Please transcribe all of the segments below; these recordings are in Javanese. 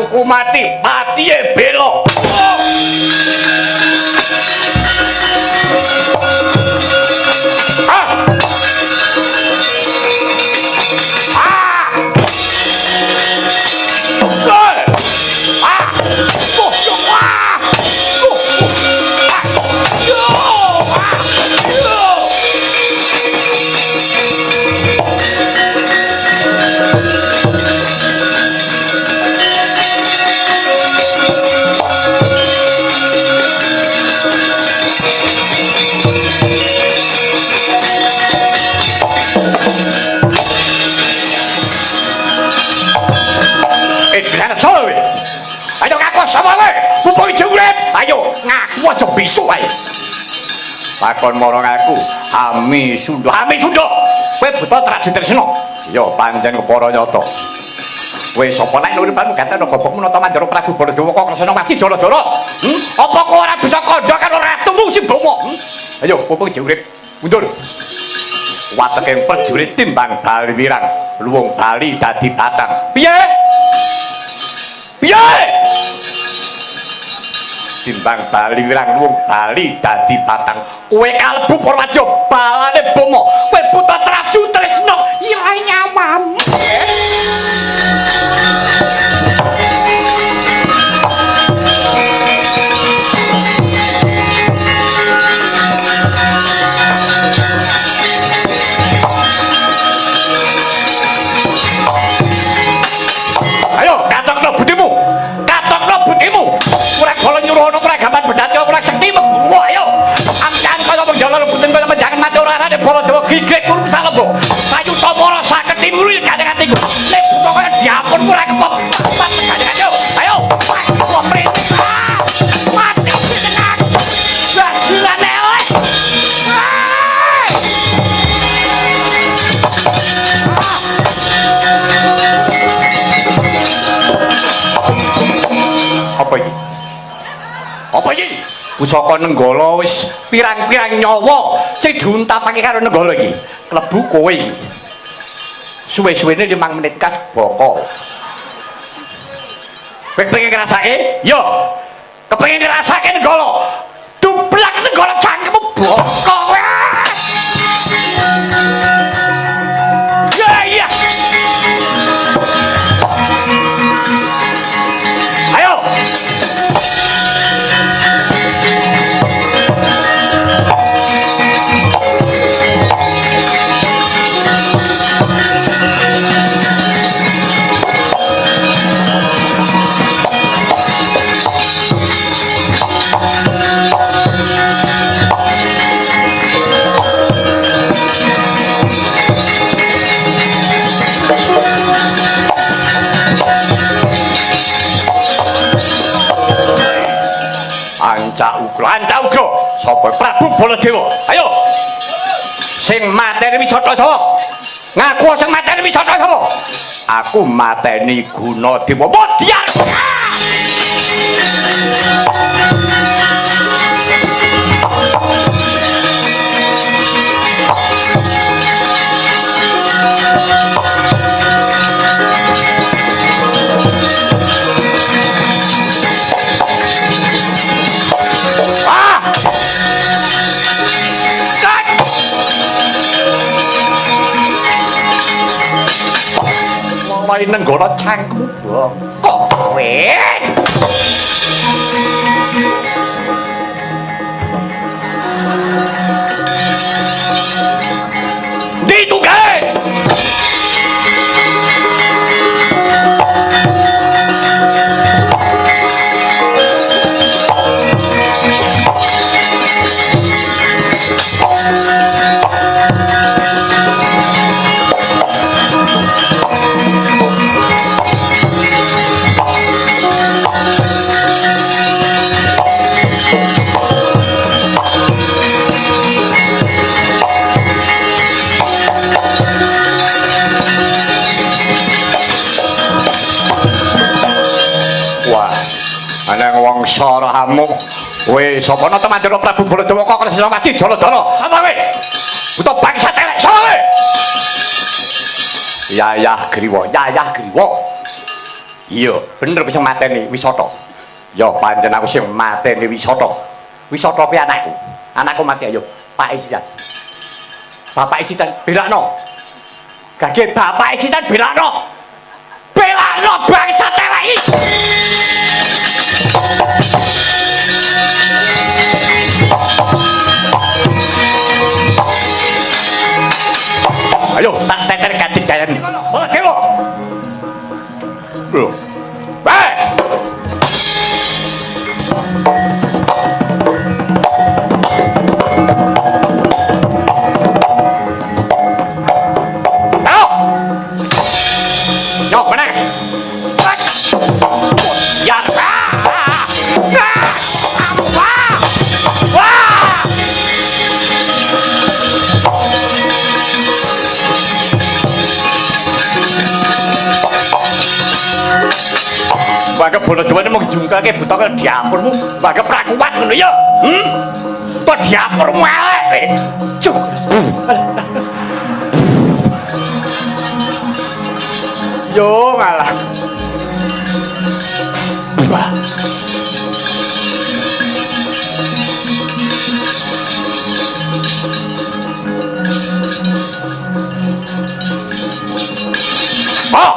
tuku mati patihe bela. Ayo ngaku sama kowe, mumpung isih urip. Ayo ngaku aja besok wae. Lakon marang aku, Ami Sunda. Ami Sunda. Kowe buta Traju Tresna. Ya pancen kepara nyata. Kowe sapa nek uripanmu gaten gobokmu nata Manjara Prabu Baladewa kok Kresna Wati Jala-jala. Apa kowe ora bisa kandha karo ratumu si Bama? Ayo mumpung isih urip, mundur. Wateking prajurit timbang Bali Wirang, luwung Bali dadi batang. Piye? Piye? Timbang Bali Wirang luwung Bali dadi batang. Kowe kalebu Purwadya balane Bama. Kowe buta Traju Tresna ira nyawam. Ayo katokno butimu. Katokno butimu. Ora kala nyuruh ana pragaman bedati ora sekti mengguwa ayo. Amcan kaya wong jalan rebutan kaya menjangan mati ora arane Baladewa gigrik kurung salembo. Sayu tamara saged timuri kadang-kadang. Nek buta kaya diampun ora kepop. Kadang-kadang ayo. Ayo. Perintah. Mati tengah. Basilane oleh. Apa iki? Apa iki? Pusaka Nenggala wis pirang-pirang nyawa sing diuntapake karo Nenggala iki. Klebu kowe iki. Suwe-suwene 5 menit kas boko. Kowe pengen ngrasake? Yo. Kepengin ngrasake Nenggala. Dublak Nenggala cangkemmu boko kowe. Ya iya. Ayo. Anca ugra sapa Prabu Baladewa. Ayo sing mateni Wisata sapa? Ngaku sing mateni Wisata sapa? Aku mateni Gunadewa. Modyan. Mulai Nenggala cangkemmu boko kowe. Ndi tunggale? Sarahamu kowe sapa nata Manjara Prabu Baladewa kok Kresna Wati Jala-jala sapa kowe buta bangsa telek sapa kowe Yayah Griwa Iya, bener bisa mateni Wisata. Ya pancen aku sing mateni Wisata. Wisata kuwi anakku. Anakku mati ayo. Pak Isitan. Bapak Isitan belakno. Gage Bapak Isitan belakno. Belakno bangsa telek iki. Ayo, tak teter ganti jalan. Ora dewo. Lho. Bae. Tahu. Yo, mana? Ya. Maka bola jawane mung jungkake buta kaya diapurmu, maka prakuat ngono ya. To diapurmu elek. Cuk. Yo ngalah. Wah. Oh.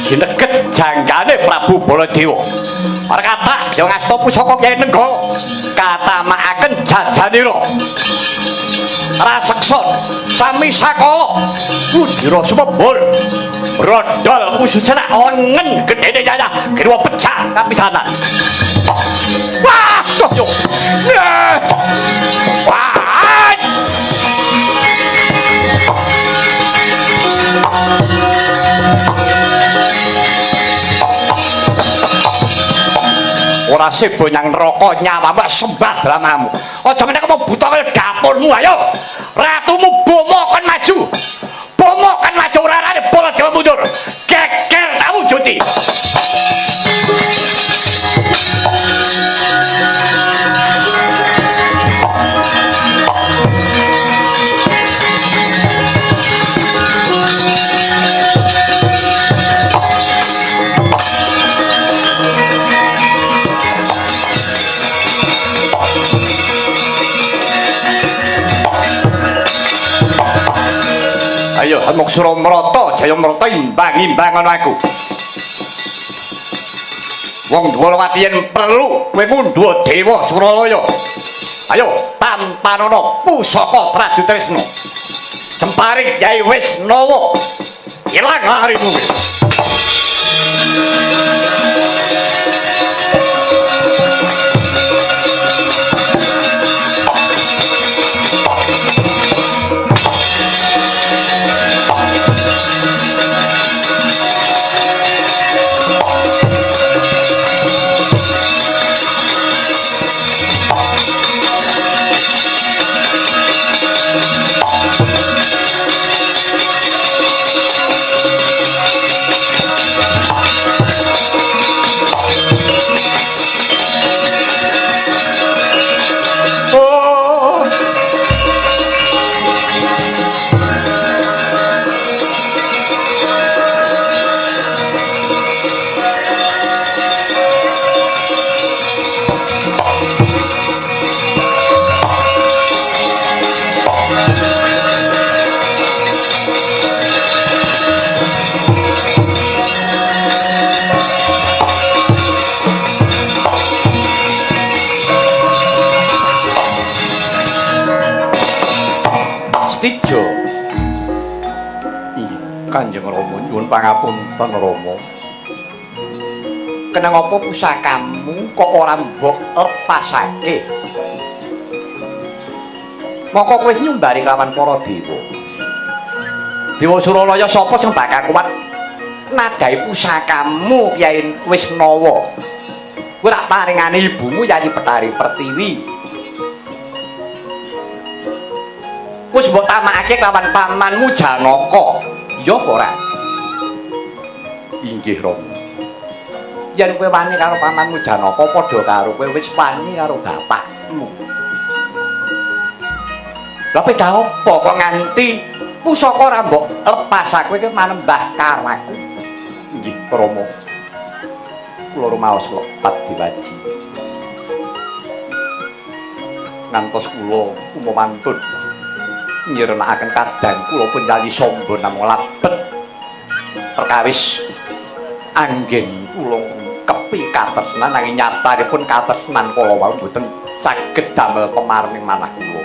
Gineget janggane Prabu Baladewa. Ora kathah ya ngasta pusaka Kyai Nenggala. Katamakaken jajanira. Raseksa sami sakala. Udira sumebul. Brodol ususana lengen gedene yayah kirwa pecah kapisanan. Wah, yo. Wah. Ora sebo nyang neraka nyawamu sembah dramamu. Aja meneh kok buta kaya dapurmu ayo. Ratumu bomo kon maju. Bomo kon maju ora arane Baladewa mundur. Geger tak wujudi. Ayo Muksura Mrata Jayamrata imbang-imbang ana aku. Wong Dwarawati yen perlu kowe ngundhuh Dewa Suralaya. Ayo tampanana pusaka Tradutresna. Jemparing Kyai Wisnawa. Ilang larimu. Tijo. Kanjeng Rama nyuwun pangapunten Rama. Kenang apa pusakamu kok ora mbok lepasake? Moko kowe nyumbari lawan para dewa. Dewa Suralaya sapa sing bakal kuat nadai pusakamu Kyai Wisnawa? Kowe tak paringane ibumu Yayi Betari Pertiwi. Wis mbok tamakake lawan pamanmu Janaka. Iya apa ora? Inggih, Rama. Yen kowe wani karo pamanmu Janaka padha karo kowe wis wani karo bapakmu. Lha peda apa kok nganti pusaka ora mbok lepas kowe iki manembah karaku. Inggih, Rama. Kula rumaos lepat diwaji. Ngantos kula umumantun nyirenakaken kadang kula pun yali sombon namung labet perkawis anggen kula kepi katresnan nanging nyatanipun katresnan kala wau mboten saged damel pemarning manah kula.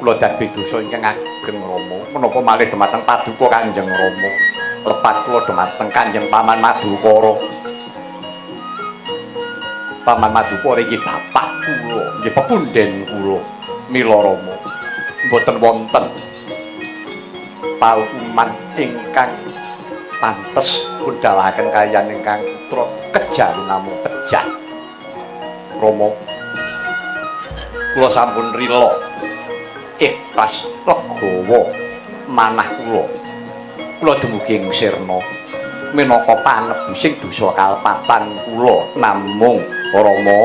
Kula dadi dosa ingkang ageng Rama menapa malih dumateng paduka Kanjeng Rama lepat kula dumateng Kanjeng Paman Madukara. Paman Madukara iki bapak kula, nggih pepunden kula mila Rama. Mboten wonten paukuman ingkang pantes kundhalaken kaliyan ingkang putra kejawi namung pejah. Rama, kula sampun rila ikhlas legawa manah kula. Kula dumugi ing sirna minangka panebusing dosa kalpatan kula namung Rama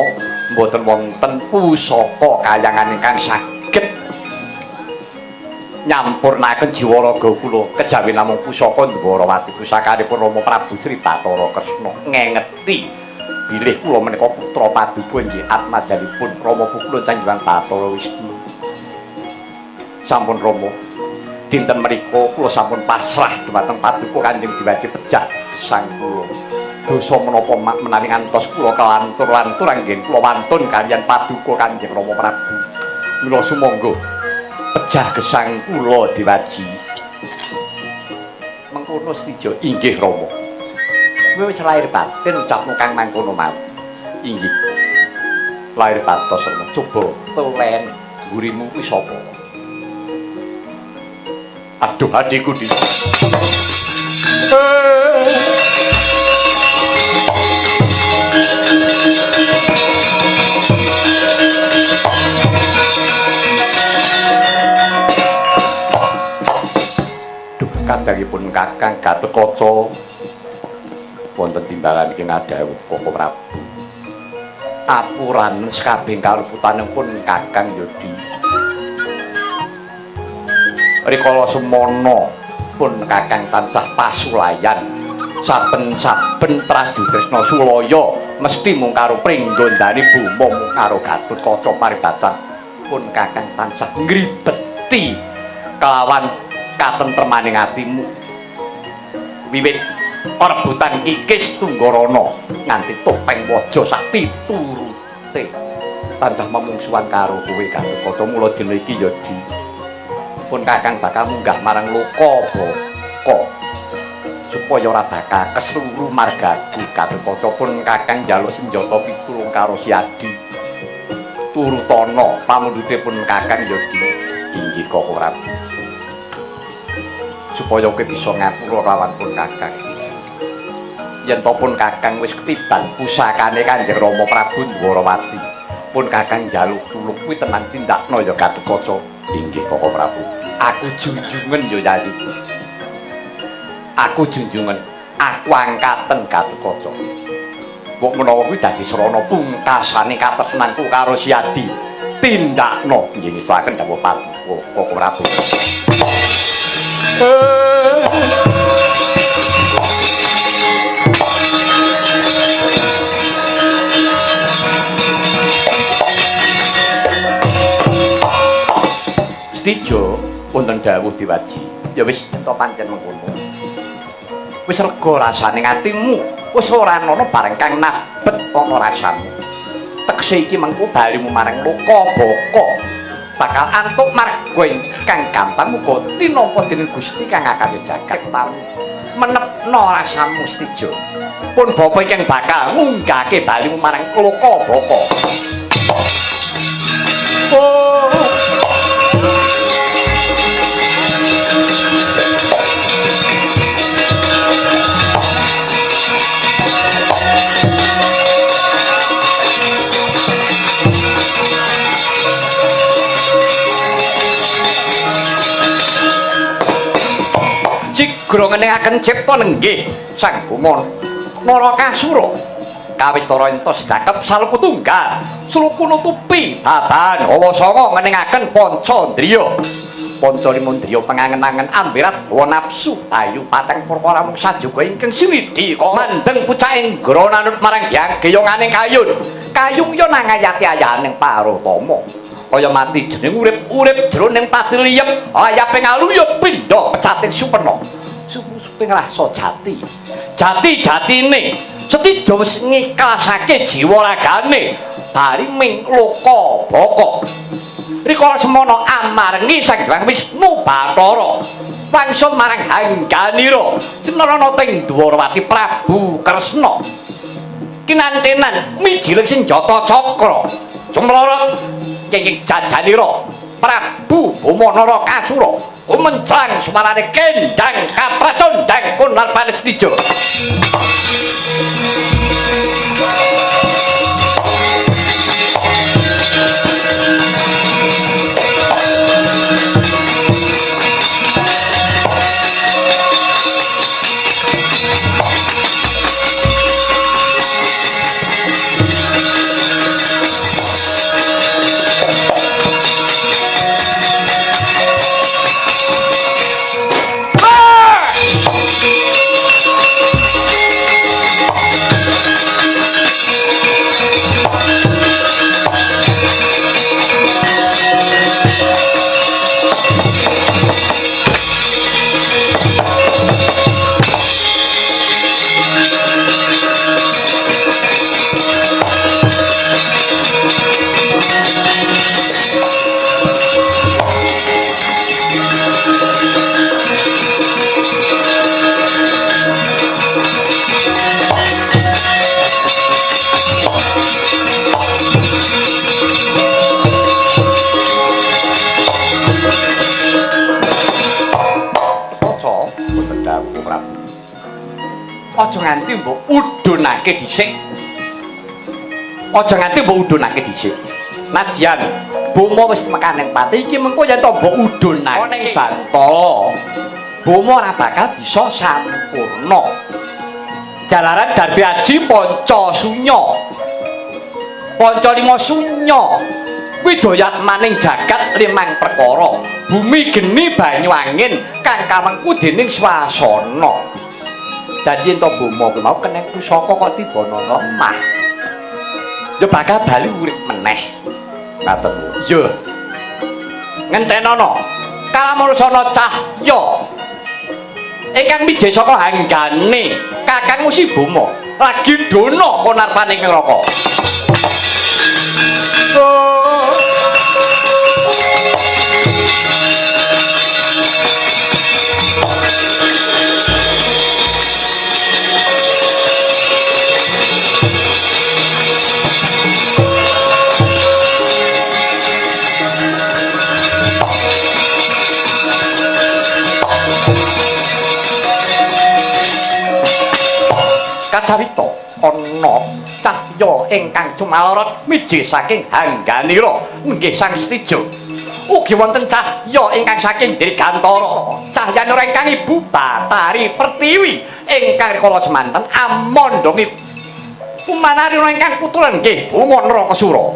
mboten wonten pusaka kayangan ingkang saged nyampurnaken jiwa raga kula kejawi namung pusaka Dwarawati pusakanipun Rama Prabu Sri Bathara Kresna ngengeti bilih kula menika putra paduka nggih atmajanipun Rama Pukulun Sanjang Bathara Wisnu. Sampun Rama dinten menika kula sampun pasrah dhumateng paduka Kanjeng Diwaji Pejah gesang kula. Dosa menapa menawi ngantos kula kelantur-lantur anggen kula wantun kaliyan paduka Kanjeng Rama Prabu. Mila sumangga pejah gesang kula Diwaji. Mengkono Stijo inggih Rama. Kowe wis lair batin ucapmu kang mangkono mau. Inggih. Lair batos Rama. Coba tulen gurimu kuwi sapa? Aduh adikku di. Kadangipun Kakang Gatotkaca wonten timbangan iki ngadhawuh Koko Prabu. Apuran sekabeh kaluputanipun Kakang Yodi. Rikala semana pun Kakang tansah pasulayan saben-saben Prajutresna Sulaya mesti mung karo pringgondani Buma mung karo Gatotkaca paribasan pun Kakang tansah ngribeti kelawan katentremaning atimu wiwit rebutan Kikis Tunggarana nganti topeng waja sak piturute tansah memungsuhan karo kowe Gatotkaca. Mula dina iki ya pun Kakang bakal munggah marang Lokabaka supaya ora bakal kesluru margaku Gatotkaca. Pun Kakang njaluk senjata pitulung karo Siadi turutana pamundhutipun Kakang ya inggih Koko Prabu supaya kowe bisa ngapura lawan pun Kakang. Yen to pun Kakang wis ketiban pusakane Kanjeng Rama Prabu Dwarawati, pun Kakang njaluk tulung kuwi tenan tindakna ya Gatotkaca. Inggih Koko Prabu. Aku junjungan ya Yayi. Aku junjungan, aku angkaten Gatotkaca. Kok menawa kuwi dadi srana pungkasane katresnanku karo Siadi. Tindakna nggih saken dawuh paduka Koko Prabu. Stijo wonten dawuh Diwaji. Ya wis ento pancen mengkono. Wis lega rasane atimu, wis ora ana bareng kang nabet ana rasamu. Tekse iki mengko balimu marang Lokabaka. Bakal antuk marga kang gampang muga tinampa dening Gusti kang akan jagat taun menepno rasamu Stijo. Pun bapa ingkang bakal ngunggahke balimu marang Lokabaka. Oh. agra ngeningaken cipta nenggih Sang Buma Narakasura kawistara entos dakep salpu tunggal sluku nutupi baban hawa sanga ngeningaken pancandriya panca limandriya pangangen-angen ambirat hawa nafsu ayu pateng perkara mung sajoga ingkang sinidhi kok mandeng pucaking ngra nanut marang Hyang Geyonganing kayun kayungya nangayati ayaning parutama kaya mati jeneng urip jroning padiliyep ayaping aluyut pindha pecating supena suping rasa jati-jatine setija wis ngiklasake jiwa ragane bari ming loka baka rikala semana amargi Sang Hyang Wisnu Bathara wangsul marang Hangganira cinarana teng Dwarawati Prabu Kresna kinantenan mijiling senjata cakra cemlorot kenging jajanira Prabu Buma Narakasura kumencang sumarane kendang kapracondang kunar panestijo aja nganti mbok udunake dhisik. Aja nganti mbok udunake dhisik. Nadyan Buma wis mekaning pati iki mengko yen to mbok udunake Bantala. Buma ora bakal bisa sampurna. Jalaran Darbi Aji Panca Sunya. Panca Lima Sunya. Widayat maning jagat limang perkara. Bumi geni banyu angin kang kamengku dening swasana. Dadi ento Buma kuwi mau keneng pusaka kok tibana lemah. Ya bakal bali urip meneh. Ngaten. Ya. Ngentenono. Kalamursana Cahya. Ingkang mijih saka hanggane Kakang Musi Buma lagi dono konarpaning neraka. Kacarita ana Cahya ingkang cumalorot mijih saking Hangganira nggih Sang Stijo. Ugi wonten Cahya ingkang saking Dirgantara. Cahyanira ingkang Ibu Bathari Pertiwi ingkang rikala semanten amandhangi pumanarina ingkang putra nggih Buma Narakasura.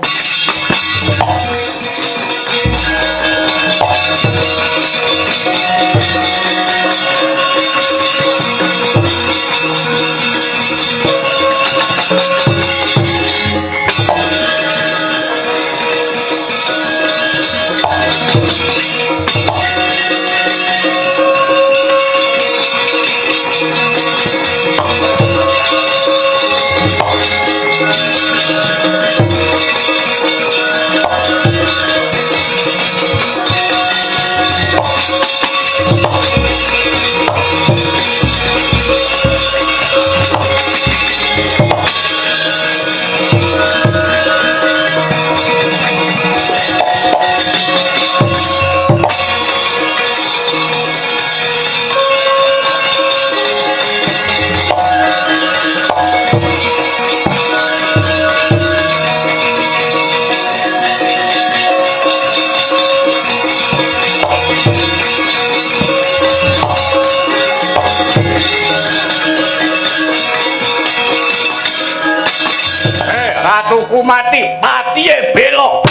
ratuku mati, matiye bela.